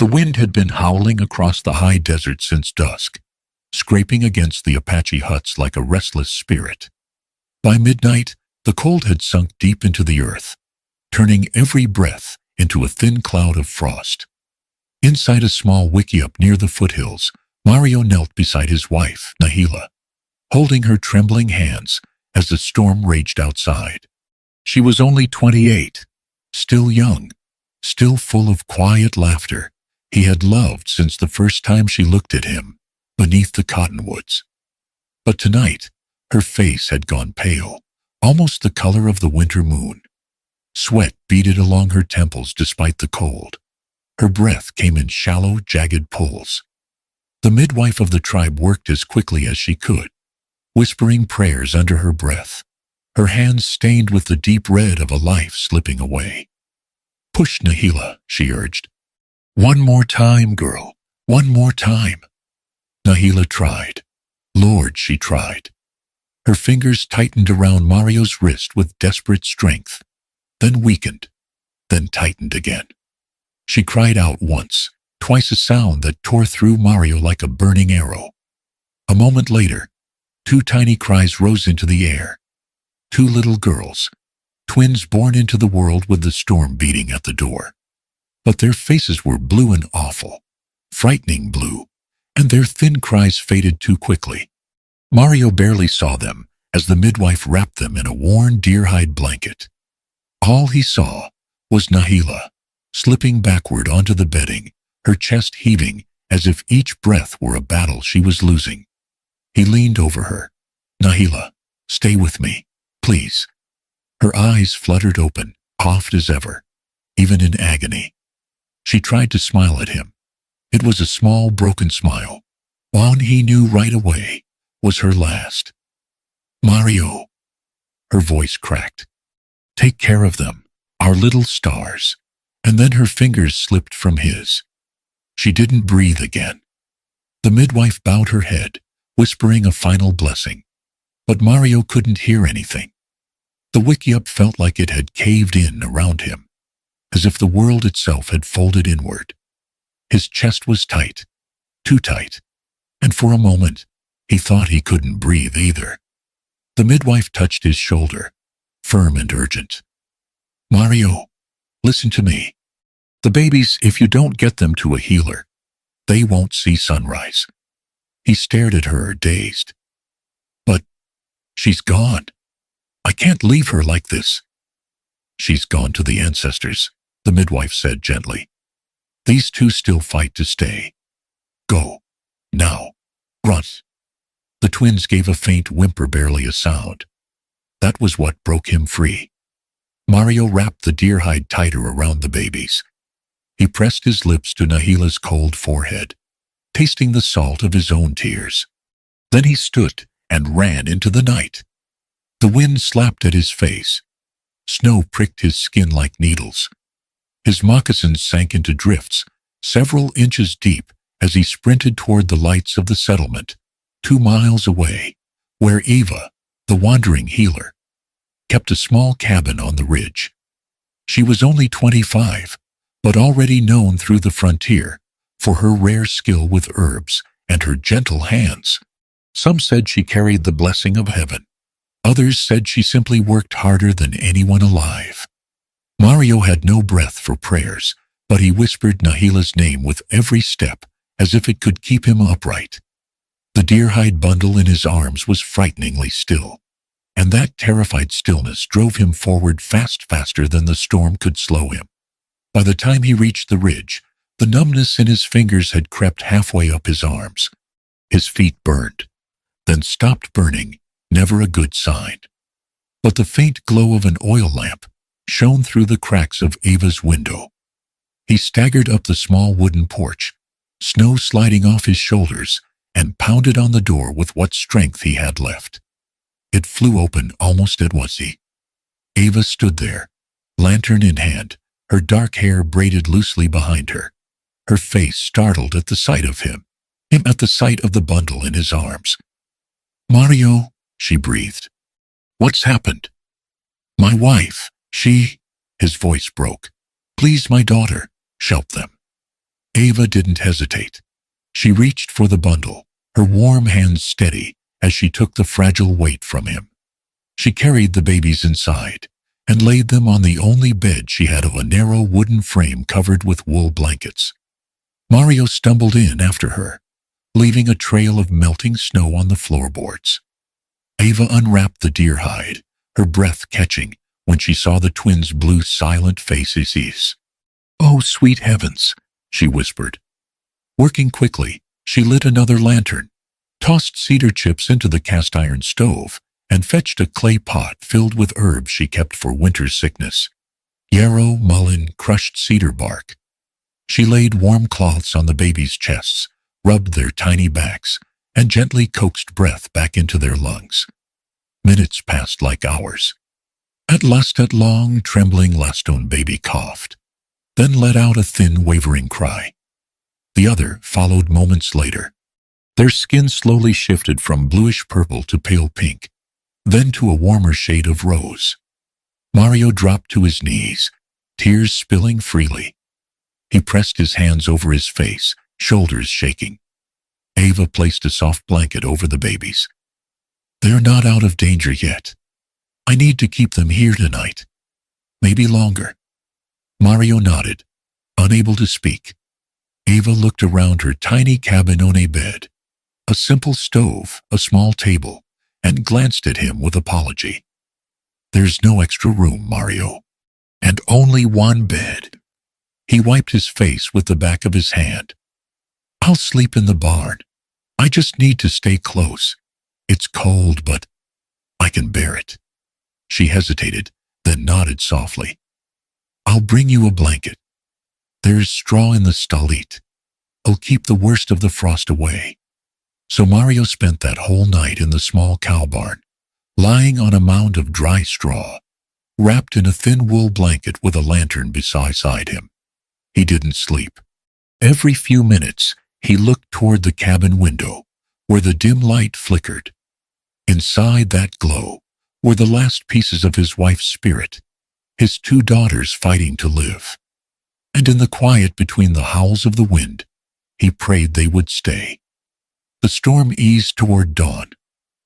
The wind had been howling across the high desert since dusk, scraping against the Apache huts like a restless spirit. By midnight, the cold had sunk deep into the earth, turning every breath into a thin cloud of frost. Inside a small wickiup near the foothills, Mario knelt beside his wife, Nahila, holding her trembling hands as the storm raged outside. She was only 28, still young, still full of quiet laughter he had loved since the first time she looked at him beneath the cottonwoods. But tonight, her face had gone pale, almost the color of the winter moon. Sweat beaded along her temples despite the cold. Her breath came in shallow, jagged pulls. The midwife of the tribe worked as quickly as she could, whispering prayers under her breath, her hands stained with the deep red of a life slipping away. "Push, Nahila," she urged. "One more time, girl. One more time." Nahila tried. Lord, she tried. Her fingers tightened around Mario's wrist with desperate strength, then weakened, then tightened again. She cried out once, twice a sound that tore through Mario like a burning arrow. A moment later, two tiny cries rose into the air. Two little girls, twins born into the world with the storm beating at the door. But their faces were blue and awful, frightening blue, and their thin cries faded too quickly. Mario barely saw them as the midwife wrapped them in a worn deer-hide blanket. All he saw was Nahila, slipping backward onto the bedding, her chest heaving as if each breath were a battle she was losing. He leaned over her. "Nahila, stay with me, please." Her eyes fluttered open, soft as ever, even in agony. She tried to smile at him. It was a small, broken smile, one he knew right away was her last. "Mario," her voice cracked. "Take care of them, our little stars." And then her fingers slipped from his. She didn't breathe again. The midwife bowed her head, whispering a final blessing. But Mario couldn't hear anything. The wickiup felt like it had caved in around him, as if the world itself had folded inward. His chest was tight, too tight, and for a moment, he thought he couldn't breathe either. The midwife touched his shoulder, firm and urgent. "Mario, listen to me. The babies, if you don't get them to a healer, they won't see sunrise." He stared at her, dazed. "But she's gone. I can't leave her like this." "She's gone to the ancestors," the midwife said gently. "These two still fight to stay. Go. Now. Run." The twins gave a faint whimper, barely a sound. That was what broke him free. Mario wrapped the deer hide tighter around the babies. He pressed his lips to Nahila's cold forehead, tasting the salt of his own tears. Then he stood and ran into the night. The wind slapped at his face. Snow pricked his skin like needles. His moccasins sank into drifts, several inches deep, as he sprinted toward the lights of the settlement, 2 miles away, where Eva, the wandering healer, kept a small cabin on the ridge. She was only 25, but already known through the frontier for her rare skill with herbs and her gentle hands. Some said she carried the blessing of heaven. Others said she simply worked harder than anyone alive. Mario had no breath for prayers, but he whispered Nahila's name with every step as if it could keep him upright. The deer-hide bundle in his arms was frighteningly still, and that terrified stillness drove him forward faster than the storm could slow him. By the time he reached the ridge, the numbness in his fingers had crept halfway up his arms. His feet burned, then stopped burning, never a good sign. But the faint glow of an oil lamp shone through the cracks of Ava's window. He staggered up the small wooden porch, snow sliding off his shoulders, and pounded on the door with what strength he had left. It flew open almost at once. Ava stood there, lantern in hand, her dark hair braided loosely behind her, her face startled at the sight of him at the sight of the bundle in his arms. "Mario," she breathed. "What's happened?" "My wife, she—" His voice broke. "Please, my daughter, shelp them." Ava didn't hesitate. She reached for the bundle, her warm hands steady as she took the fragile weight from him. She carried the babies inside and laid them on the only bed she had of a narrow wooden frame covered with wool blankets. Mario stumbled in after her, leaving a trail of melting snow on the floorboards. Ava unwrapped the deer hide, her breath catching when she saw the twins' blue, silent faces. "Oh, sweet heavens," she whispered. Working quickly, she lit another lantern, tossed cedar chips into the cast-iron stove, and fetched a clay pot filled with herbs she kept for winter's sickness. Yarrow, mullein, crushed cedar bark. She laid warm cloths on the babies' chests, rubbed their tiny backs, and gently coaxed breath back into their lungs. Minutes passed like hours. At last, that long, trembling Laston baby coughed, then let out a thin, wavering cry. The other followed moments later. Their skin slowly shifted from bluish-purple to pale pink, then to a warmer shade of rose. Mario dropped to his knees, tears spilling freely. He pressed his hands over his face, shoulders shaking. Ava placed a soft blanket over the babies. "They're not out of danger yet. I need to keep them here tonight. Maybe longer." Mario nodded, unable to speak. Ava looked around her tiny cabin on a bed, a simple stove, a small table, and glanced at him with apology. "There's no extra room, Mario, and only one bed." He wiped his face with the back of his hand. "I'll sleep in the barn. I just need to stay close. It's cold, but I can bear it." She hesitated, then nodded softly. "I'll bring you a blanket. There's straw in the stallit. I'll keep the worst of the frost away." So Mario spent that whole night in the small cow barn, lying on a mound of dry straw, wrapped in a thin wool blanket with a lantern beside him. He didn't sleep. Every few minutes, he looked toward the cabin window, where the dim light flickered. Inside that glow were the last pieces of his wife's spirit, his 2 daughters fighting to live. And in the quiet between the howls of the wind, he prayed they would stay. The storm eased toward dawn,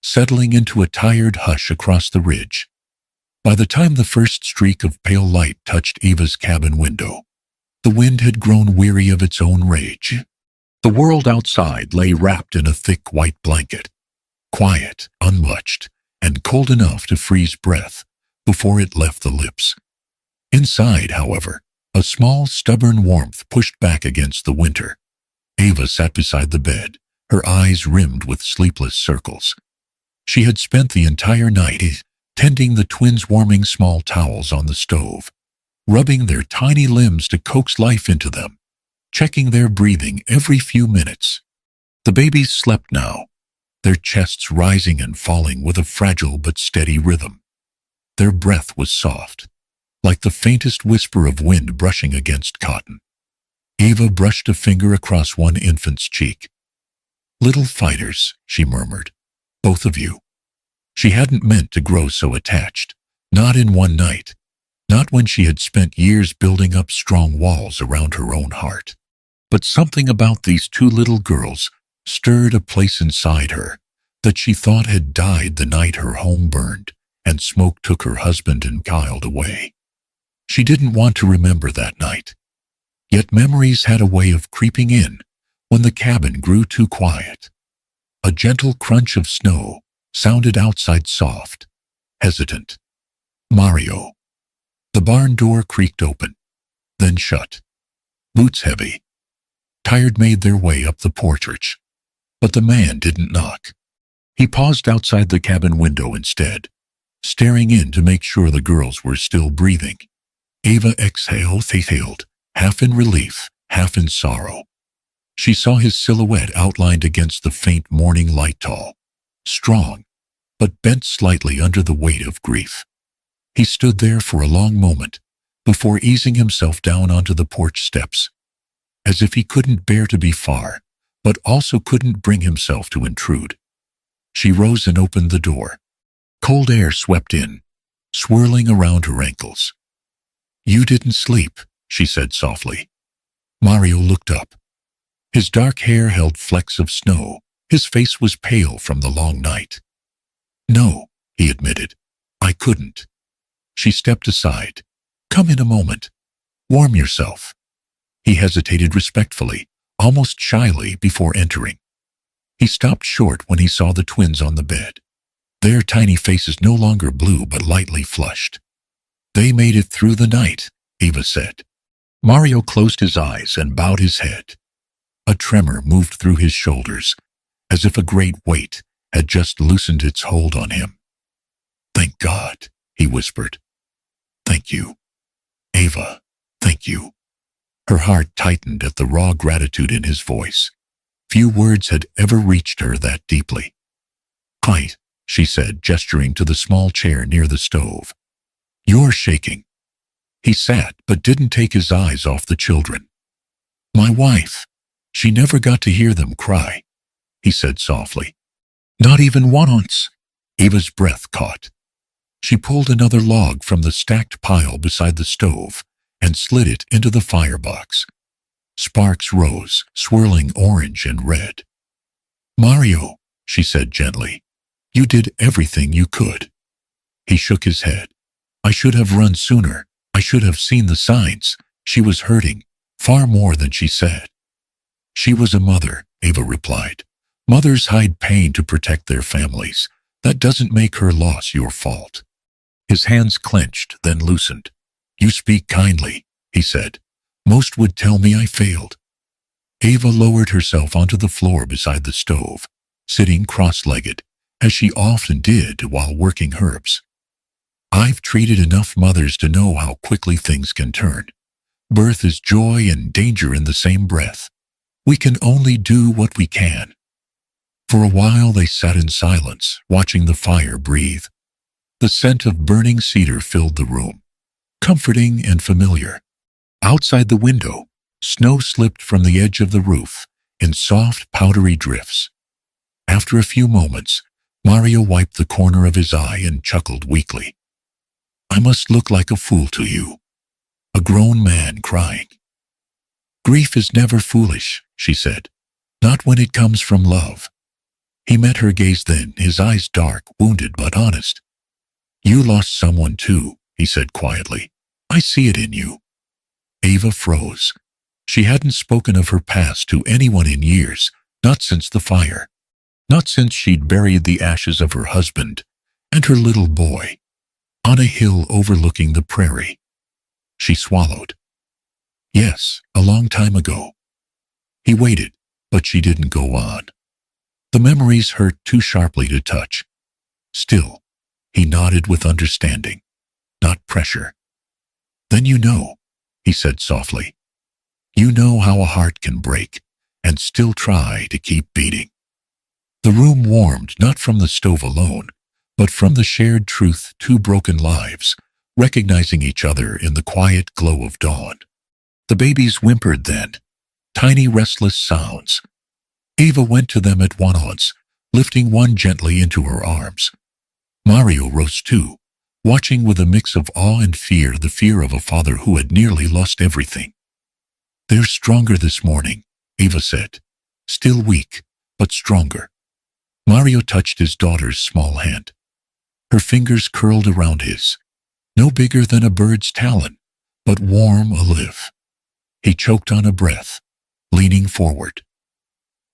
settling into a tired hush across the ridge. By the time the first streak of pale light touched Eva's cabin window, the wind had grown weary of its own rage. The world outside lay wrapped in a thick white blanket, quiet, unmuched, and cold enough to freeze breath before it left the lips. Inside, however, a small, stubborn warmth pushed back against the winter. Ava sat beside the bed, her eyes rimmed with sleepless circles. She had spent the entire night tending the twins' warming small towels on the stove, rubbing their tiny limbs to coax life into them, checking their breathing every few minutes. The babies slept now, their chests rising and falling with a fragile but steady rhythm. Their breath was soft, like the faintest whisper of wind brushing against cotton. Ava brushed a finger across one infant's cheek. "Little fighters," she murmured, "both of you." She hadn't meant to grow so attached, not in one night, not when she had spent years building up strong walls around her own heart. But something about these 2 little girls stirred a place inside her that she thought had died the night her home burned and smoke took her husband and child away. She didn't want to remember that night. Yet memories had a way of creeping in when the cabin grew too quiet. A gentle crunch of snow sounded outside, soft, hesitant. Mario. The barn door creaked open, then shut. Boots heavy, tired made their way up the porch, but the man didn't knock. He paused outside the cabin window instead, staring in to make sure the girls were still breathing. Ava exhaled, half in relief, half in sorrow. She saw his silhouette outlined against the faint morning light, tall, strong, but bent slightly under the weight of grief. He stood there for a long moment before easing himself down onto the porch steps, as if he couldn't bear to be far, but also couldn't bring himself to intrude. She rose and opened the door. Cold air swept in, swirling around her ankles. "You didn't sleep," she said softly. Mario looked up, His dark hair held flecks of snow. His face was pale from the long night. "No," he admitted. "I couldn't." She stepped aside. "Come in a moment. Warm yourself." He hesitated respectfully, almost shyly, before entering. He stopped short when he saw the twins on the bed. Their tiny faces no longer blue but lightly flushed. "They made it through the night," Eva said. Mario closed his eyes and bowed his head. A tremor moved through his shoulders, as if a great weight had just loosened its hold on him. "Thank God," he whispered. "Thank you. Eva, thank you." Her heart tightened at the raw gratitude in his voice. Few words had ever reached her that deeply. "Quiet," she said, gesturing to the small chair near the stove. "You're shaking." He sat, but didn't take his eyes off the children. "My wife. She never got to hear them cry," he said softly. "Not even once." Eva's breath caught. She pulled another log from the stacked pile beside the stove and slid it into the firebox. Sparks rose, swirling orange and red. "Mario," she said gently, "you did everything you could." He shook his head. "I should have run sooner. I should have seen the signs. She was hurting, far more than she said." "She was a mother," Eva replied. "Mothers hide pain to protect their families. That doesn't make her loss your fault." His hands clenched, then loosened. "You speak kindly," he said. "Most would tell me I failed." Eva lowered herself onto the floor beside the stove, sitting cross-legged, as she often did while working herbs. "I've treated enough mothers to know how quickly things can turn. Birth is joy and danger in the same breath. We can only do what we can." For a while they sat in silence, watching the fire breathe. The scent of burning cedar filled the room, comforting and familiar. Outside the window, snow slipped from the edge of the roof in soft, powdery drifts. After a few moments, Mario wiped the corner of his eye and chuckled weakly. "I must look like a fool to you. A grown man crying." "Grief is never foolish," she said. "Not when it comes from love." He met her gaze then, his eyes dark, wounded but honest. "You lost someone too," he said quietly. "I see it in you." Eva froze. She hadn't spoken of her past to anyone in years, not since the fire. Not since she'd buried the ashes of her husband and her little boy on a hill overlooking the prairie. She swallowed. "Yes, a long time ago." He waited, but she didn't go on. The memories hurt too sharply to touch. Still, he nodded with understanding, not pressure. "Then you know," he said softly. "You know how a heart can break and still try to keep beating." The room warmed not from the stove alone, but from the shared truth, two broken lives, recognizing each other in the quiet glow of dawn. The babies whimpered then, tiny restless sounds. Eva went to them at once, lifting one gently into her arms. Mario rose too, watching with a mix of awe and fear, the fear of a father who had nearly lost everything. "They're stronger this morning," Eva said. "Still weak, but stronger." Mario touched his daughter's small hand. Her fingers curled around his, no bigger than a bird's talon, but warm olive. He choked on a breath, leaning forward.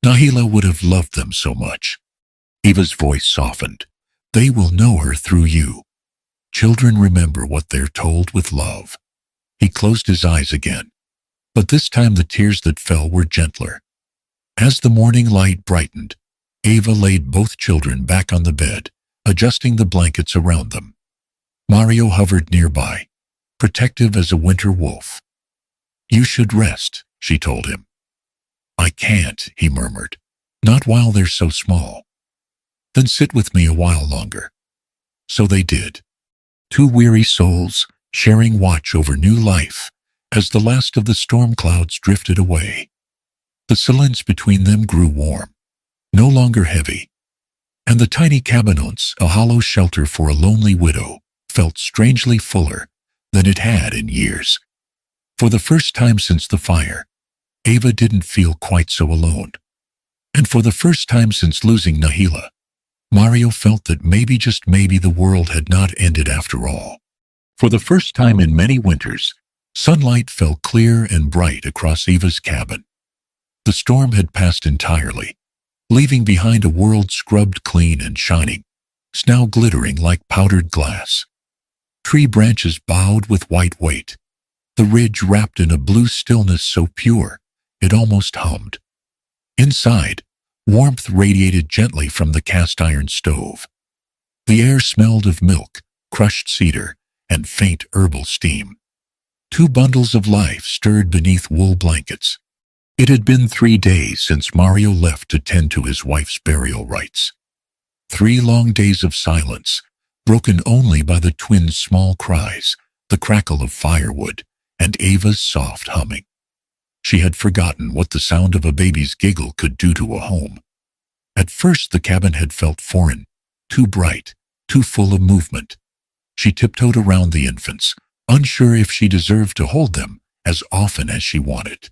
"Nahila would have loved them so much." Eva's voice softened. "They will know her through you. Children remember what they're told with love." He closed his eyes again, but this time the tears that fell were gentler. As the morning light brightened, Eva laid both children back on the bed, adjusting the blankets around them. Mario hovered nearby, protective as a winter wolf. "You should rest," she told him. "I can't," he murmured. "Not while they're so small." "Then sit with me a while longer." So they did. Two weary souls, sharing watch over new life, as the last of the storm clouds drifted away. The silence between them grew warm, no longer heavy, and the tiny cabinonce, a hollow shelter for a lonely widow, felt strangely fuller than it had in years. For the first time since the fire, Ava didn't feel quite so alone. And for the first time since losing Nahila, Mario felt that maybe, just maybe, the world had not ended after all. For the first time in many winters, sunlight fell clear and bright across Eva's cabin. The storm had passed entirely, leaving behind a world scrubbed clean and shining, now glittering like powdered glass. Tree branches bowed with white weight, the ridge wrapped in a blue stillness so pure it almost hummed. Inside, warmth radiated gently from the cast-iron stove. The air smelled of milk, crushed cedar, and faint herbal steam. 2 bundles of life stirred beneath wool blankets. It had been 3 days since Mario left to tend to his wife's burial rites. 3 long days of silence, broken only by the twins' small cries, the crackle of firewood, and Ava's soft humming. She had forgotten what the sound of a baby's giggle could do to a home. At first the cabin had felt foreign, too bright, too full of movement. She tiptoed around the infants, unsure if she deserved to hold them as often as she wanted.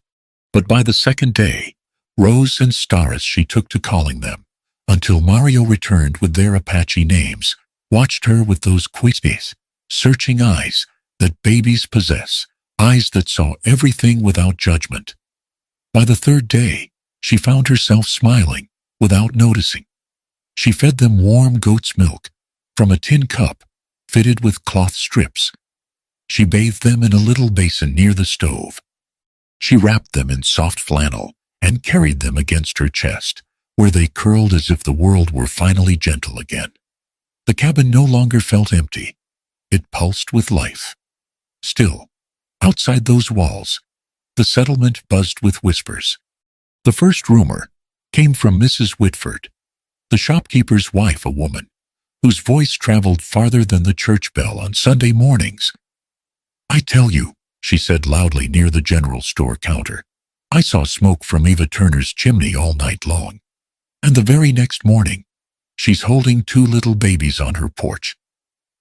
But by the second day, Rose and Staris she took to calling them, until Mario returned with their Apache names, watched her with those quizzes, searching eyes that babies possess, eyes that saw everything without judgment. By the 3rd day, she found herself smiling without noticing. She fed them warm goat's milk from a tin cup fitted with cloth strips. She bathed them in a little basin near the stove. She wrapped them in soft flannel and carried them against her chest, where they curled as if the world were finally gentle again. The cabin no longer felt empty. It pulsed with life. Still, outside those walls, the settlement buzzed with whispers. The first rumor came from Mrs. Whitford, the shopkeeper's wife, a woman whose voice traveled farther than the church bell on Sunday mornings. "I tell you," she said loudly near the general store counter, "I saw smoke from Eva Turner's chimney all night long. And the very next morning, she's holding 2 little babies on her porch.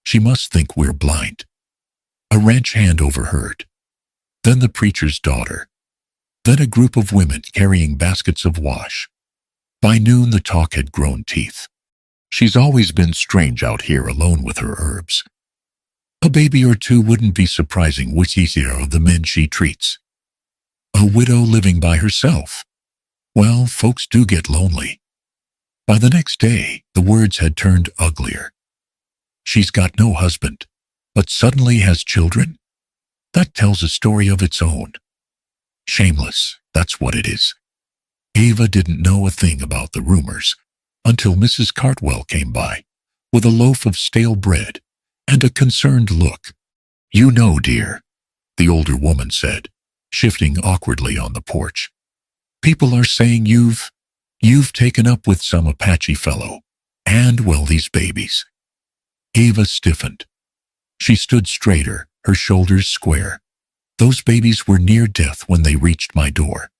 She must think we're blind." A ranch hand overheard. Then the preacher's daughter. Then a group of women carrying baskets of wash. By noon the talk had grown teeth. "She's always been strange out here alone with her herbs. A baby or 2 wouldn't be surprising with either of the men she treats. A widow living by herself. Well, folks do get lonely." By the next day, the words had turned uglier. "She's got no husband, but suddenly has children? That tells a story of its own. Shameless, that's what it is." Ava didn't know a thing about the rumors until Mrs. Cartwell came by with a loaf of stale bread and a concerned look. "You know, dear," the older woman said, shifting awkwardly on the porch. "People are saying you've taken up with some Apache fellow, and, well, these babies." Ava stiffened. She stood straighter, her shoulders square. "Those babies were near death when they reached my door."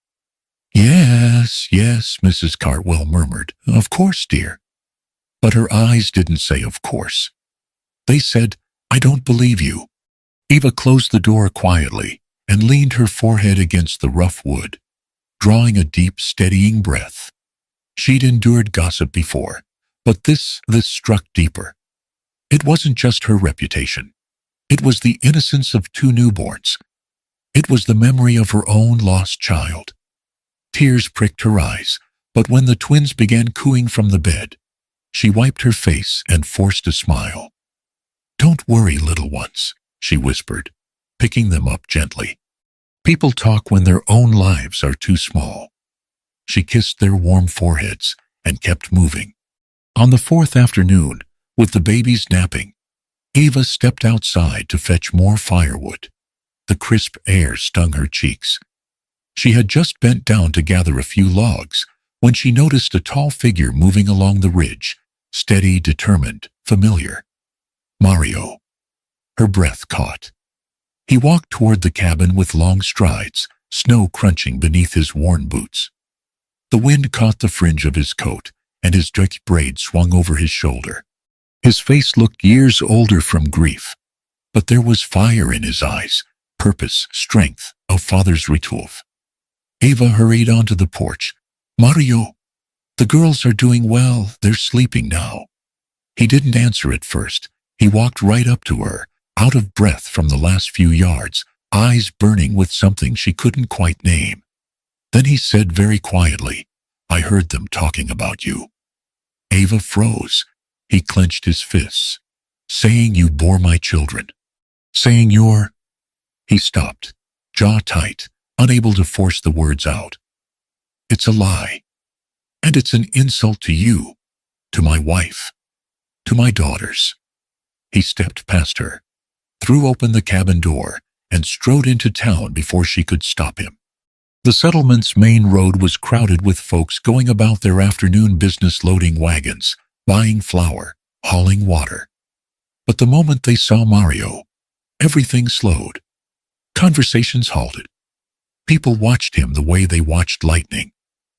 Yes, Mrs. Cartwell murmured. "Of course, dear." But her eyes didn't say of course. They said, "I don't believe you." Eva closed the door quietly and leaned her forehead against the rough wood, drawing a deep, steadying breath. She'd endured gossip before, but this struck deeper. It wasn't just her reputation. It was the innocence of 2 newborns. It was the memory of her own lost child. Tears pricked her eyes, but when the twins began cooing from the bed, she wiped her face and forced a smile. "Don't worry, little ones," she whispered, picking them up gently. "People talk when their own lives are too small." She kissed their warm foreheads and kept moving. On the 4th afternoon, with the babies napping, Eva stepped outside to fetch more firewood. The crisp air stung her cheeks. She had just bent down to gather a few logs when she noticed a tall figure moving along the ridge, steady, determined, familiar. Mario. Her breath caught. He walked toward the cabin with long strides, snow crunching beneath his worn boots. The wind caught the fringe of his coat, and his draped braid swung over his shoulder. His face looked years older from grief, but there was fire in his eyes, purpose, strength, a father's resolve. Ava hurried onto the porch. Mario, the girls are doing well. They're sleeping now. He didn't answer at first. He walked right up to her, out of breath from the last few yards, eyes burning with something she couldn't quite name. Then he said very quietly, I heard them talking about you. Ava froze. He clenched his fists. Saying you bore my children. Saying you're... He stopped, jaw tight, unable to force the words out. It's a lie. And it's an insult to you, to my wife, to my daughters. He stepped past her, threw open the cabin door, and strode into town before she could stop him. The settlement's main road was crowded with folks going about their afternoon business, loading wagons, buying flour, hauling water. But the moment they saw Mario, everything slowed. Conversations halted. People watched him the way they watched lightning,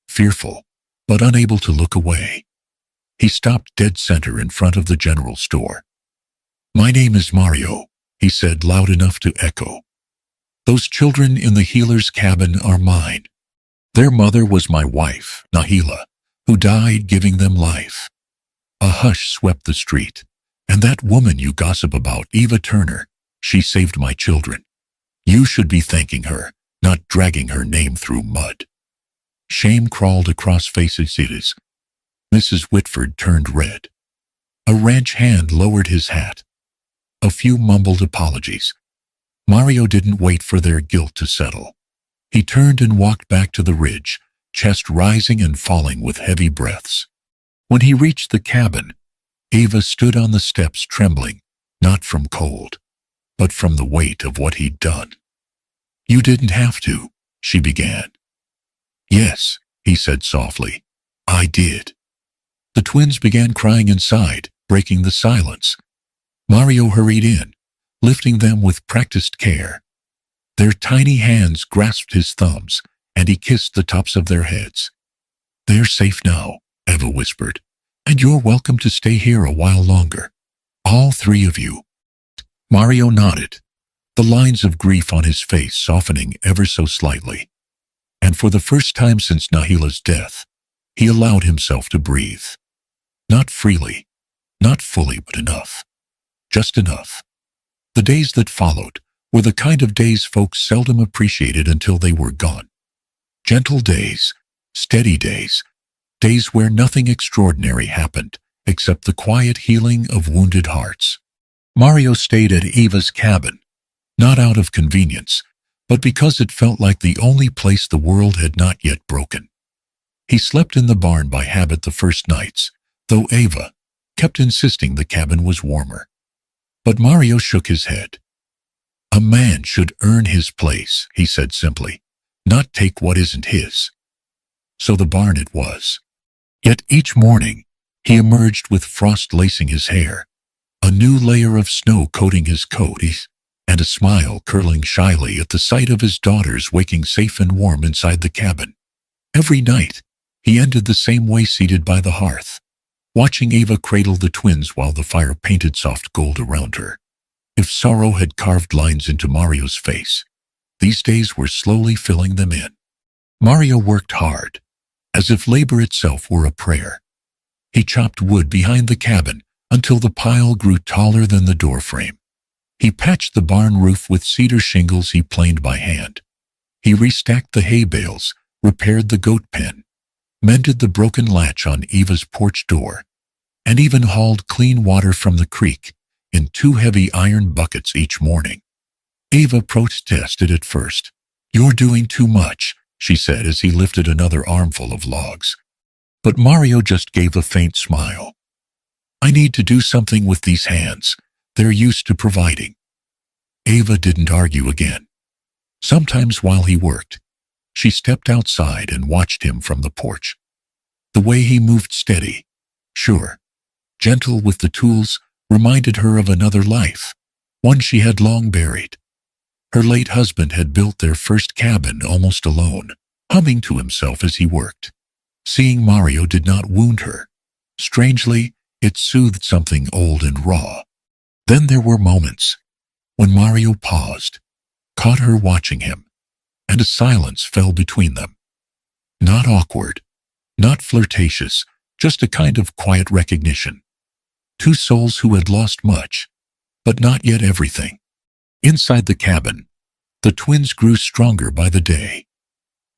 fearful, but unable to look away. He stopped dead center in front of the general store. My name is Mario, he said loud enough to echo. Those children in the healer's cabin are mine. Their mother was my wife, Nahila, who died giving them life. A hush swept the street. And that woman you gossip about, Eva Turner, she saved my children. You should be thanking her, not dragging her name through mud. Shame crawled across faces. Mrs. Whitford turned red. A ranch hand lowered his hat. A few mumbled apologies. Mario didn't wait for their guilt to settle. He turned and walked back to the ridge, chest rising and falling with heavy breaths. When he reached the cabin, Ava stood on the steps trembling, not from cold, but from the weight of what he'd done. You didn't have to, she began. Yes, he said softly, I did. The twins began crying inside, breaking the silence. Mario hurried in, lifting them with practiced care. Their tiny hands grasped his thumbs, and he kissed the tops of their heads. They're safe now, Eva whispered, and you're welcome to stay here a while longer. All three of you. Mario nodded, the lines of grief on his face softening ever so slightly. And for the first time since Nahila's death, he allowed himself to breathe. Not freely, not fully, but enough. Just enough. The days that followed were the kind of days folks seldom appreciated until they were gone. Gentle days, steady days, days where nothing extraordinary happened except the quiet healing of wounded hearts. Mario stayed at Eva's cabin, not out of convenience, but because it felt like the only place the world had not yet broken. He slept in the barn by habit the first nights, though Eva kept insisting the cabin was warmer. But Mario shook his head. A man should earn his place, he said simply, not take what isn't his. So the barn it was. Yet each morning, he emerged with frost lacing his hair, a new layer of snow coating his coat, and a smile curling shyly at the sight of his daughters waking safe and warm inside the cabin. Every night, he ended the same way, seated by the hearth, watching Eva cradle the twins while the fire painted soft gold around her. If sorrow had carved lines into Mario's face, these days were slowly filling them in. Mario worked hard, as if labor itself were a prayer. He chopped wood behind the cabin until the pile grew taller than the doorframe. He patched the barn roof with cedar shingles he planed by hand. He restacked the hay bales, repaired the goat pen, mended the broken latch on Eva's porch door, and even hauled clean water from the creek in 2 heavy iron buckets each morning. Eva protested at first. You're doing too much, she said as he lifted another armful of logs. But Mario just gave a faint smile. I need to do something with these hands. They're used to providing. Eva didn't argue again. Sometimes while he worked, she stepped outside and watched him from the porch. The way he moved, steady, sure, gentle with the tools, reminded her of another life, one she had long buried. Her late husband had built their first cabin almost alone, humming to himself as he worked. Seeing Mario did not wound her. Strangely, it soothed something old and raw. Then there were moments when Mario paused, caught her watching him, and a silence fell between them. Not awkward, not flirtatious, just a kind of quiet recognition. Two souls who had lost much, but not yet everything. Inside the cabin, the twins grew stronger by the day.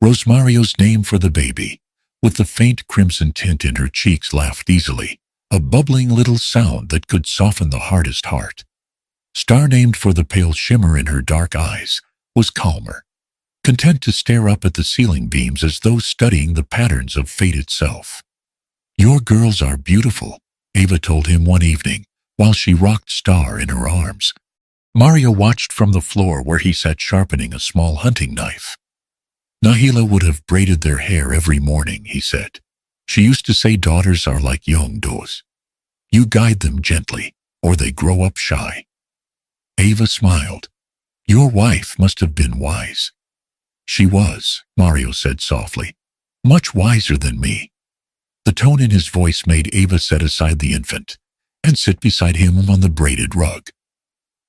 Rosmario's name for the baby, with the faint crimson tint in her cheeks, laughed easily, a bubbling little sound that could soften the hardest heart. Star, named for the pale shimmer in her dark eyes, was calmer, content to stare up at the ceiling beams as though studying the patterns of fate itself. "Your girls are beautiful," Ava told him one evening, while she rocked Star in her arms. Mario watched from the floor where he sat sharpening a small hunting knife. "Nahila would have braided their hair every morning," he said. "She used to say daughters are like young does. You guide them gently, or they grow up shy." Ava smiled. "Your wife must have been wise." "She was," Mario said softly. "Much wiser than me." The tone in his voice made Ava set aside the infant and sit beside him on the braided rug.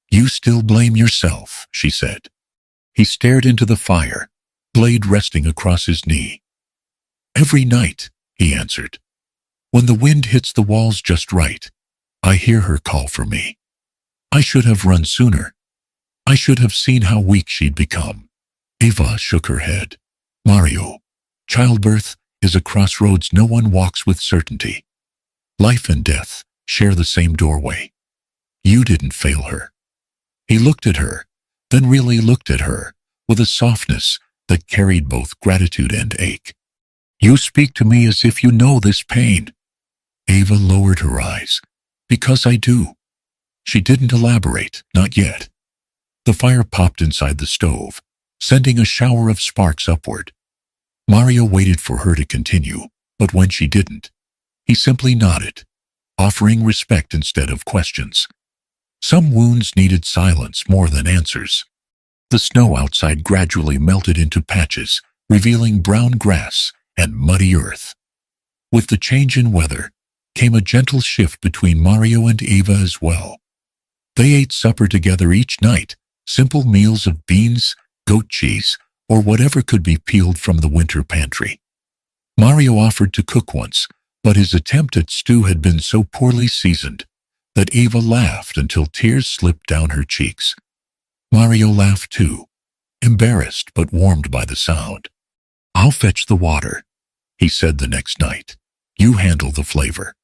"You still blame yourself," she said. He stared into the fire, blade resting across his knee. "Every night," he answered. "When the wind hits the walls just right, I hear her call for me. I should have run sooner. I should have seen how weak she'd become." Ava shook her head. "Mario, childbirth is a crossroads no one walks with certainty. Life and death share the same doorway. You didn't fail her." He looked at her, then really looked at her, with a softness that carried both gratitude and ache. "You speak to me as if you know this pain." Ava lowered her eyes. "Because I do." She didn't elaborate, not yet. The fire popped inside the stove, sending a shower of sparks upward. Mario waited for her to continue, but when she didn't, he simply nodded, offering respect instead of questions. Some wounds needed silence more than answers. The snow outside gradually melted into patches, revealing brown grass and muddy earth. With the change in weather came a gentle shift between Mario and Ava as well. They ate supper together each night, simple meals of beans, goat cheese, or whatever could be peeled from the winter pantry. Mario offered to cook once, but his attempt at stew had been so poorly seasoned that Ava laughed until tears slipped down her cheeks. Mario laughed too, embarrassed but warmed by the sound. "I'll fetch the water," he said the next night. "You handle the flavor."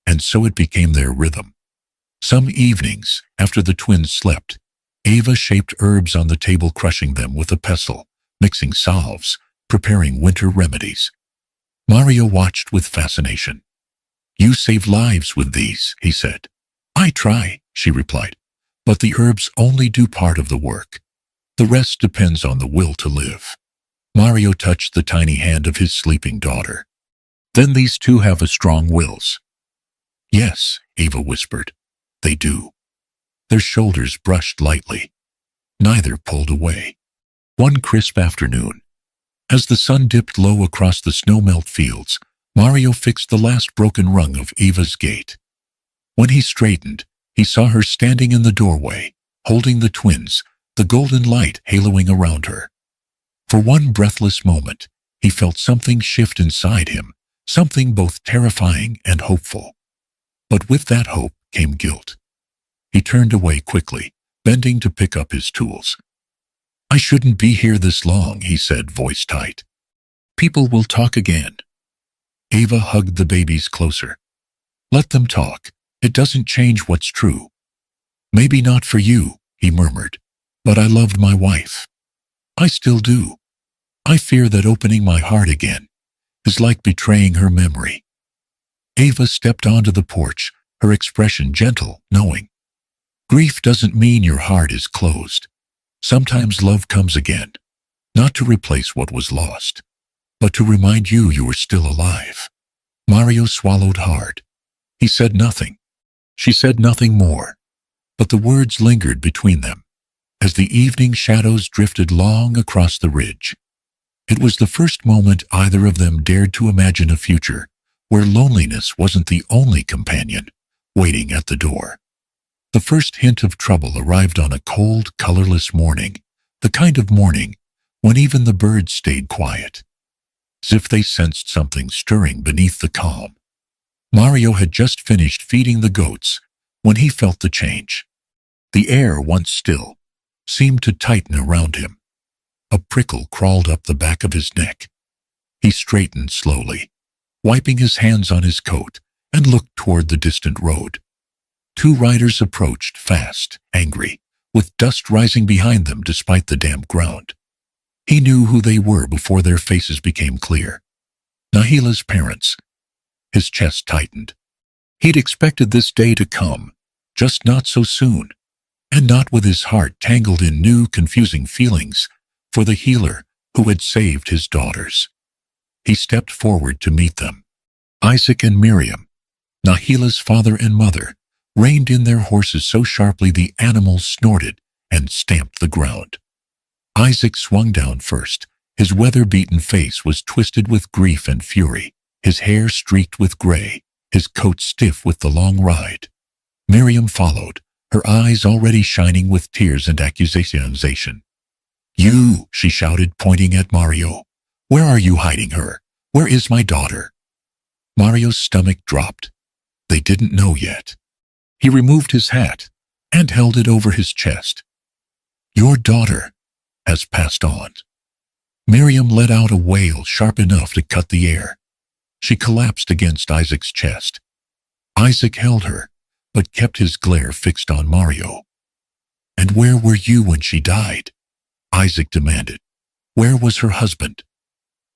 And so it became their rhythm. Some evenings, after the twins slept, Ava shaped herbs on the table, crushing them with a pestle, mixing salves, preparing winter remedies. Mario watched with fascination. "You save lives with these," he said. "I try," she replied, "but the herbs only do part of the work. The rest depends on the will to live." Mario touched the tiny hand of his sleeping daughter. "Then these two have a strong wills." "Yes," Ava whispered. "They do." Their shoulders brushed lightly. Neither pulled away. One crisp afternoon, as the sun dipped low across the snow-melt fields, Mario fixed the last broken rung of Ava's gate. When he straightened, he saw her standing in the doorway, holding the twins, the golden light haloing around her. For one breathless moment, he felt something shift inside him, something both terrifying and hopeful. But with that hope came guilt. He turned away quickly, bending to pick up his tools. "I shouldn't be here this long," he said, voice tight. "People will talk again." Ava hugged the babies closer. "Let them talk. It doesn't change what's true." "Maybe not for you," he murmured, "but I loved my wife. I still do. I fear that opening my heart again is like betraying her memory." Ava stepped onto the porch, her expression gentle, knowing. "Grief doesn't mean your heart is closed. Sometimes love comes again, not to replace what was lost, but to remind you you were still alive." Mario swallowed hard. He said nothing. She said nothing more, but the words lingered between them as the evening shadows drifted long across the ridge. It was the first moment either of them dared to imagine a future where loneliness wasn't the only companion waiting at the door. The first hint of trouble arrived on a cold, colorless morning, the kind of morning when even the birds stayed quiet, as if they sensed something stirring beneath the calm. Mario had just finished feeding the goats when he felt the change. The air, once still, seemed to tighten around him. A prickle crawled up the back of his neck. He straightened slowly, wiping his hands on his coat, and looked toward the distant road. Two riders approached, fast, angry, with dust rising behind them despite the damp ground. He knew who they were before their faces became clear. Nahila's parents. His chest tightened. He'd expected this day to come, just not so soon, and not with his heart tangled in new, confusing feelings for the healer who had saved his daughters. He stepped forward to meet them. Isaac and Miriam, Nahila's father and mother, reined in their horses so sharply the animals snorted and stamped the ground. Isaac swung down first. His weather-beaten face was twisted with grief and fury, his hair streaked with gray, his coat stiff with the long ride. Miriam followed, her eyes already shining with tears and accusation. "You," she shouted, pointing at Mario. "Where are you hiding her? Where is my daughter?" Mario's stomach dropped. They didn't know yet. He removed his hat and held it over his chest. "Your daughter has passed on." Miriam let out a wail sharp enough to cut the air. She collapsed against Isaac's chest. Isaac held her, but kept his glare fixed on Mario. "And where were you when she died?" Isaac demanded. "Where was her husband?"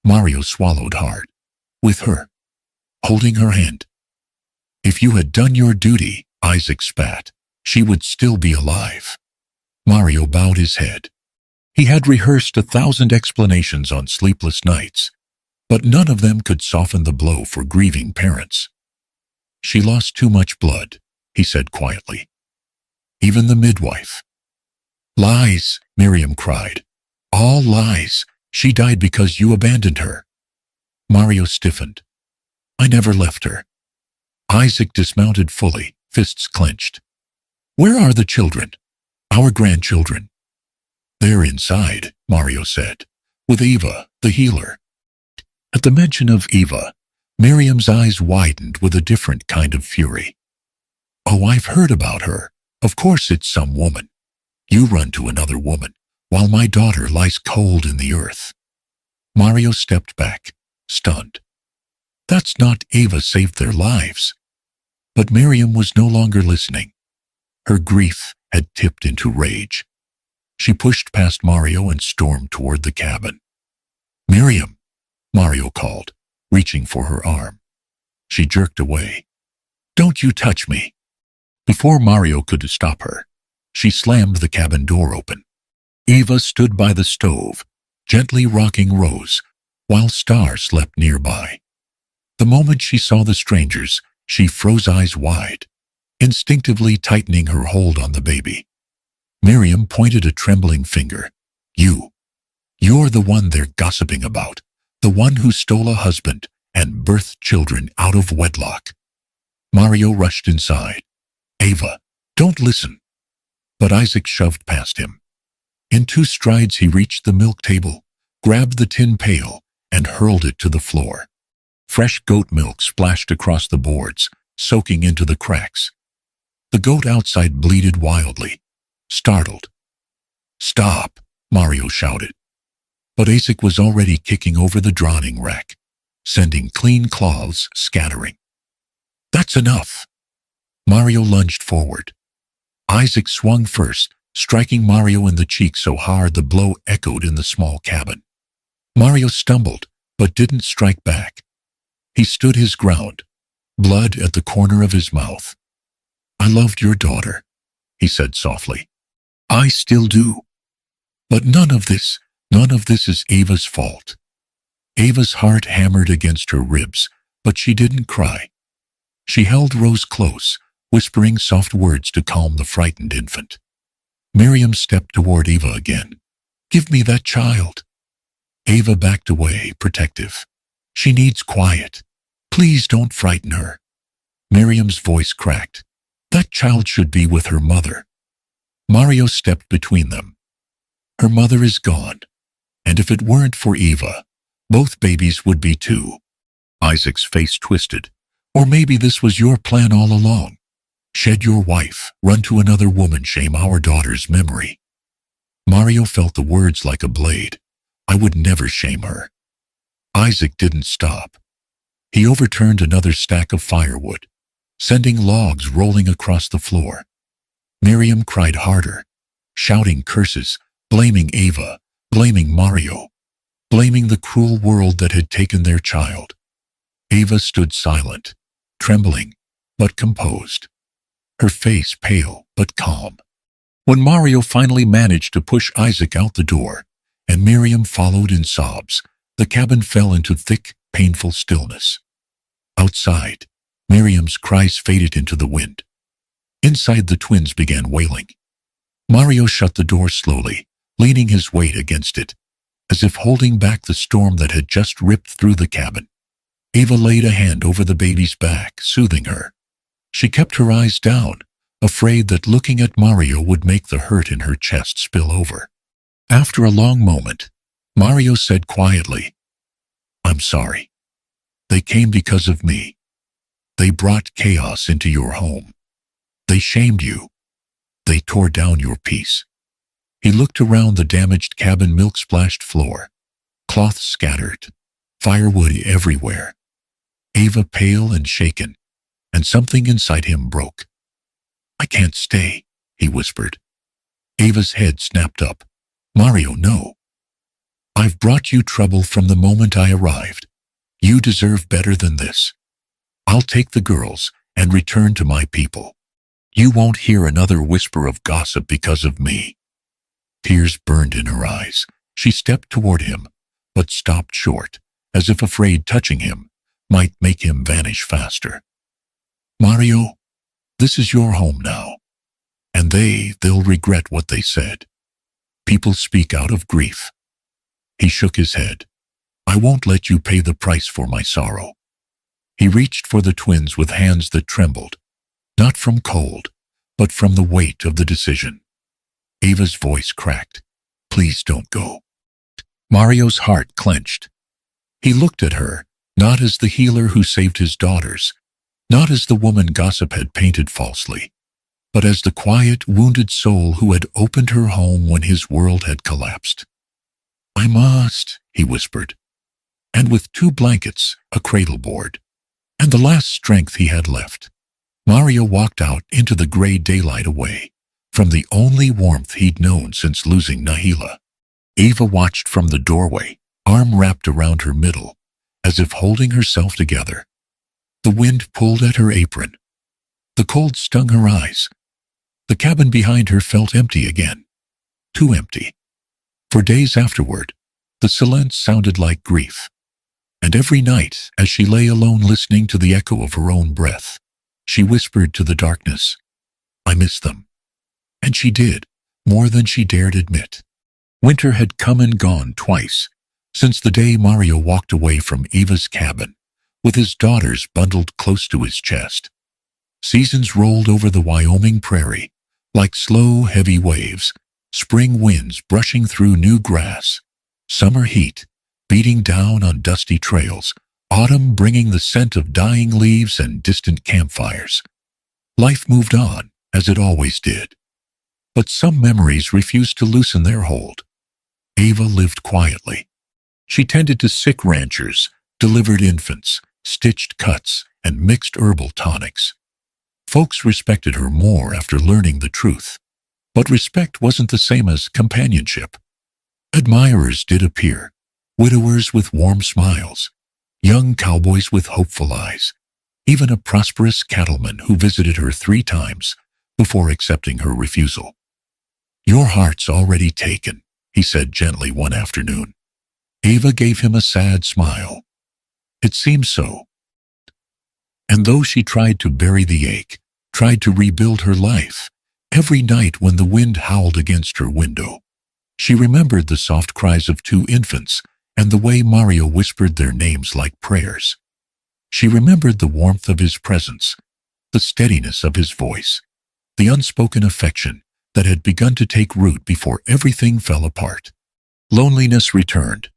Mario swallowed hard. "With her, holding her hand." "If you had done your duty," Isaac spat, "she would still be alive." Mario bowed his head. He had rehearsed 1,000 explanations on sleepless nights, but none of them could soften the blow for grieving parents. "She lost too much blood," he said quietly. "Even the midwife." "Lies," Miriam cried. "All lies. She died because you abandoned her." Mario stiffened. "I never left her." Isaac dismounted fully, fists clenched. "Where are the children? Our grandchildren?" "They're inside," Mario said, "with Eva, the healer." At the mention of Eva, Miriam's eyes widened with a different kind of fury. "Oh, I've heard about her. Of course it's some woman. You run to another woman, while my daughter lies cold in the earth." Mario stepped back, stunned. "That's not Eva saved their lives." But Miriam was no longer listening. Her grief had tipped into rage. She pushed past Mario and stormed toward the cabin. "Miriam," Mario called, reaching for her arm. She jerked away. "Don't you touch me." Before Mario could stop her, she slammed the cabin door open. Eva stood by the stove, gently rocking Rose, while Star slept nearby. The moment she saw the strangers, she froze eyes wide, instinctively tightening her hold on the baby. Miriam pointed a trembling finger. You're the one they're gossiping about, the one who stole a husband and birthed children out of wedlock." Mario rushed inside. "Eva, don't listen." But Isaac shoved past him. In 2 strides he reached the milk table, grabbed the tin pail, and hurled it to the floor. Fresh goat milk splashed across the boards, soaking into the cracks. The goat outside bleated wildly, startled. "Stop," Mario shouted. But Isaac was already kicking over the drowning wreck, sending clean cloths scattering. "That's enough." Mario lunged forward. Isaac swung first, striking Mario in the cheek so hard the blow echoed in the small cabin. Mario stumbled, but didn't strike back. He stood his ground, blood at the corner of his mouth. "I loved your daughter," he said softly. "I still do. But none of this is Eva's fault." Eva's heart hammered against her ribs, but she didn't cry. She held Rose close, whispering soft words to calm the frightened infant. Miriam stepped toward Eva again. "Give me that child." Eva backed away, protective. "She needs quiet. Please don't frighten her." Miriam's voice cracked. "That child should be with her mother." Mario stepped between them. "Her mother is gone, And if it weren't for Eva, both babies would be too. Isaac's face twisted. Or maybe this was your plan all along. Shed your wife, run to another woman, shame our daughter's memory. Mario felt the words like a blade. I would never shame her. Isaac didn't stop. He overturned another stack of firewood, sending logs rolling across the floor. Miriam cried harder, shouting curses, blaming Ava, blaming Mario, blaming the cruel world that had taken their child. Ava stood silent, trembling, but composed. Her face pale, but calm. When Mario finally managed to push Isaac out the door, and Miriam followed in sobs, the cabin fell into thick, painful stillness. Outside, Miriam's cries faded into the wind. Inside, the twins began wailing. Mario shut the door slowly, leaning his weight against it, as if holding back the storm that had just ripped through the cabin. Ava laid a hand over the baby's back, soothing her. She kept her eyes down, afraid that looking at Mario would make the hurt in her chest spill over. After a long moment, Mario said quietly, I'm sorry. They came because of me. They brought chaos into your home. They shamed you. They tore down your peace. He looked around the damaged cabin, milk-splashed floor, cloth scattered, firewood everywhere. Ava pale and shaken, and something inside him broke. I can't stay, he whispered. Ava's head snapped up. Mario, no. I've brought you trouble from the moment I arrived. You deserve better than this. I'll take the girls and return to my people. You won't hear another whisper of gossip because of me. Tears burned in her eyes. She stepped toward him, but stopped short, as if afraid touching him might make him vanish faster. Mario, this is your home now, and they'll regret what they said. People speak out of grief. He shook his head. I won't let you pay the price for my sorrow. He reached for the twins with hands that trembled, not from cold, but from the weight of the decision. Ava's voice cracked. Please don't go. Mario's heart clenched. He looked at her, not as the healer who saved his daughters, not as the woman gossip had painted falsely, but as the quiet, wounded soul who had opened her home when his world had collapsed. I must, he whispered. And with 2 blankets, a cradle board, and the last strength he had left, Mario walked out into the gray daylight away from the only warmth he'd known since losing Nahila. Ava watched from the doorway, arm wrapped around her middle, as if holding herself together. The wind pulled at her apron. The cold stung her eyes. The cabin behind her felt empty again. Too empty. For days afterward, the silence sounded like grief. And every night, as she lay alone listening to the echo of her own breath, she whispered to the darkness, I miss them. And she did, more than she dared admit. Winter had come and gone twice, since the day Mario walked away from Eva's cabin, with his daughters bundled close to his chest. Seasons rolled over the Wyoming prairie, like slow, heavy waves, spring winds brushing through new grass, summer heat beating down on dusty trails, autumn bringing the scent of dying leaves and distant campfires. Life moved on, as it always did. But some memories refused to loosen their hold. Ava lived quietly. She tended to sick ranchers, delivered infants, stitched cuts, and mixed herbal tonics. Folks respected her more after learning the truth. But respect wasn't the same as companionship. Admirers did appear, widowers with warm smiles, young cowboys with hopeful eyes, even a prosperous cattleman who visited her 3 times before accepting her refusal. Your heart's already taken, he said gently one afternoon. Ava gave him a sad smile. It seemed so. And though she tried to bury the ache, tried to rebuild her life, every night when the wind howled against her window, she remembered the soft cries of 2 infants and the way Mario whispered their names like prayers. She remembered the warmth of his presence, the steadiness of his voice, the unspoken affection that had begun to take root before everything fell apart. Loneliness returned,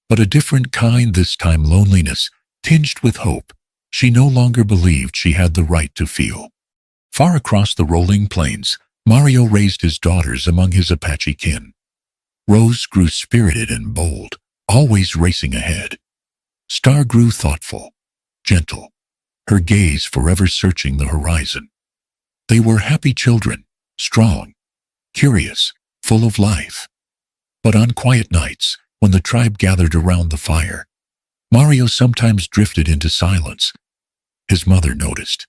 but a different kind this time, loneliness tinged with hope. She no longer believed she had the right to feel. Far across the rolling plains, Mario raised his daughters among his Apache kin. Rose grew spirited and bold, always racing ahead. Star grew thoughtful, gentle, her gaze forever searching the horizon. They were happy children, strong, curious, full of life. But on quiet nights, when the tribe gathered around the fire, Mario sometimes drifted into silence. His mother noticed.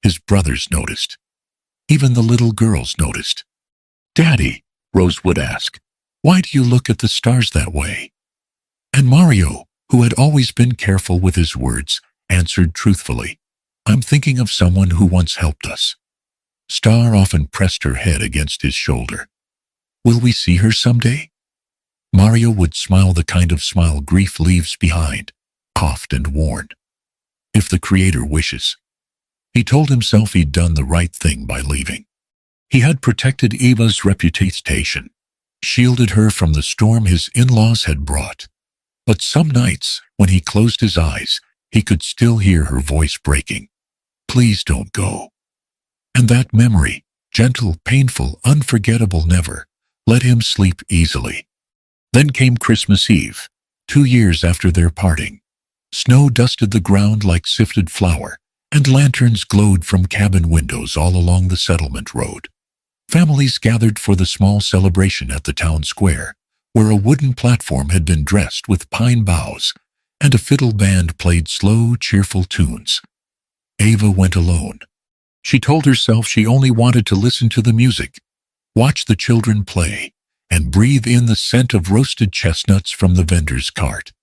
His brothers noticed. Even the little girls noticed. "Daddy," Rose would ask, "why do you look at the stars that way?" And Mario, who had always been careful with his words, answered truthfully, "I'm thinking of someone who once helped us." Star often pressed her head against his shoulder. "Will we see her someday?" Mario would smile, the kind of smile grief leaves behind, soft and worn. "If the Creator wishes." He told himself he'd done the right thing by leaving. He had protected Eva's reputation, shielded her from the storm his in-laws had brought. But some nights, when he closed his eyes, he could still hear her voice breaking. "Please don't go." And that memory, gentle, painful, unforgettable, never let him sleep easily. Then came Christmas Eve, 2 years after their parting. Snow dusted the ground like sifted flour, and lanterns glowed from cabin windows all along the settlement road. Families gathered for the small celebration at the town square, where a wooden platform had been dressed with pine boughs, and a fiddle band played slow, cheerful tunes. Ava went alone. She told herself she only wanted to listen to the music, watch the children play, and breathe in the scent of roasted chestnuts from the vendor's cart.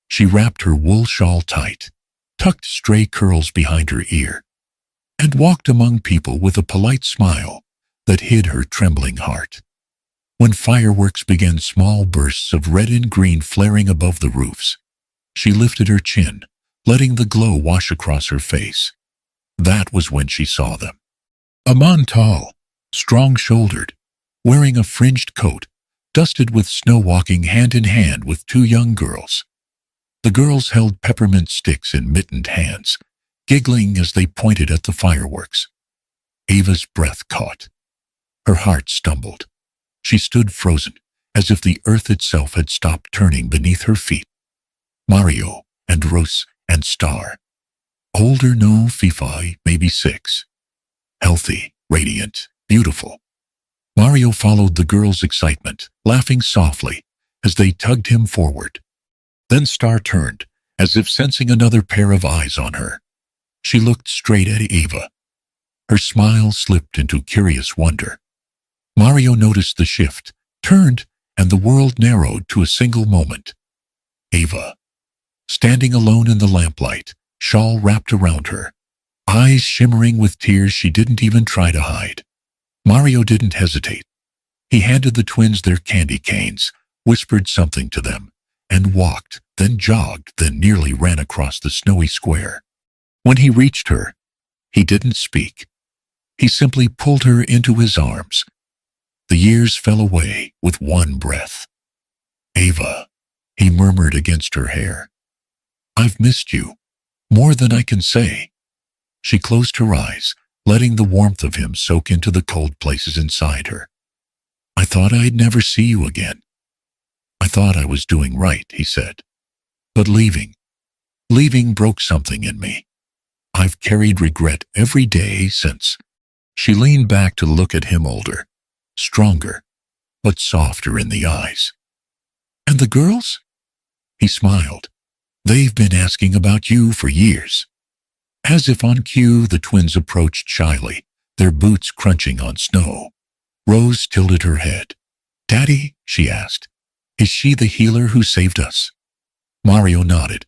She wrapped her wool shawl tight, tucked stray curls behind her ear, and walked among people with a polite smile that hid her trembling heart. When fireworks began, small bursts of red and green flaring above the roofs, she lifted her chin, letting the glow wash across her face. That was when she saw them. A man, tall, strong-shouldered, wearing a fringed coat, dusted with snow, walking hand in hand with 2 young girls. The girls held peppermint sticks in mittened hands, giggling as they pointed at the fireworks. Ava's breath caught. Her heart stumbled. She stood frozen, as if the earth itself had stopped turning beneath her feet. Mario and Rose and Star. Older, no, Fifi, maybe 6. Healthy, radiant, beautiful. Mario followed the girls' excitement, laughing softly as they tugged him forward. Then Star turned, as if sensing another pair of eyes on her. She looked straight at Ava. Her smile slipped into curious wonder. Mario noticed the shift, turned, and the world narrowed to a single moment. Ava, standing alone in the lamplight, shawl wrapped around her, eyes shimmering with tears she didn't even try to hide. Mario didn't hesitate. He handed the twins their candy canes, whispered something to them, and walked, then jogged, then nearly ran across the snowy square. When he reached her, he didn't speak. He simply pulled her into his arms. The years fell away with one breath. "Ava," he murmured against her hair. "I've missed you, more than I can say." She closed her eyes, letting the warmth of him soak into the cold places inside her. "I thought I'd never see you again. I thought I was doing right," he said. "But leaving broke something in me. I've carried regret every day since." She leaned back to look at him, older, stronger, but softer in the eyes. "And the girls?" He smiled. "They've been asking about you for years." As if on cue, the twins approached shyly, their boots crunching on snow. Rose tilted her head. "Daddy," she asked, "is she the healer who saved us?" Mario nodded.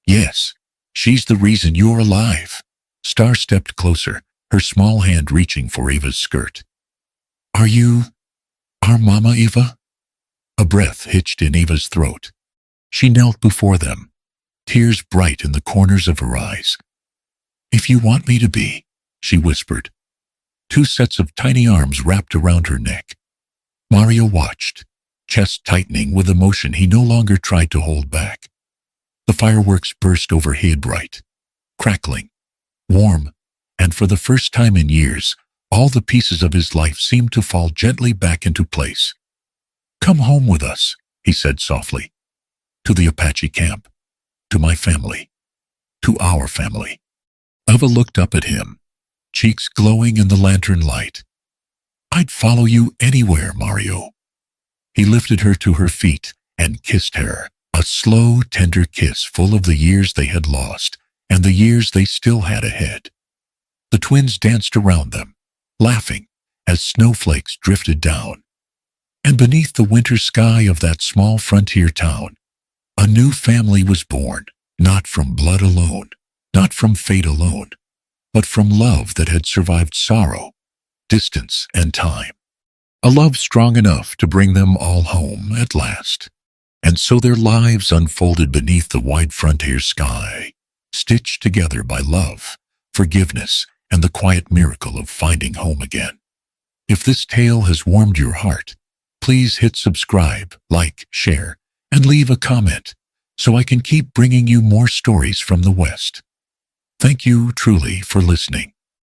"Yes, she's the reason you're alive." Star stepped closer, her small hand reaching for Ava's skirt. "Are you our Mama, Eva?" A breath hitched in Ava's throat. She knelt before them, tears bright in the corners of her eyes. "If you want me to be," she whispered. 2 sets of tiny arms wrapped around her neck. Mario watched, chest tightening with emotion he no longer tried to hold back. The fireworks burst overhead bright, crackling, warm, and for the first time in years, all the pieces of his life seemed to fall gently back into place. "Come home with us," he said softly. "To the Apache camp. To my family. To our family." Eva looked up at him, cheeks glowing in the lantern light. "I'd follow you anywhere, Mario." He lifted her to her feet and kissed her, a slow, tender kiss full of the years they had lost and the years they still had ahead. The twins danced around them, laughing as snowflakes drifted down. And beneath the winter sky of that small frontier town, a new family was born, not from blood alone, not from fate alone, but from love that had survived sorrow, distance, and time. A love strong enough to bring them all home at last. And so their lives unfolded beneath the wide frontier sky, stitched together by love, forgiveness, and the quiet miracle of finding home again. If this tale has warmed your heart, please hit subscribe, like, share, and leave a comment so I can keep bringing you more stories from the West. Thank you truly for listening.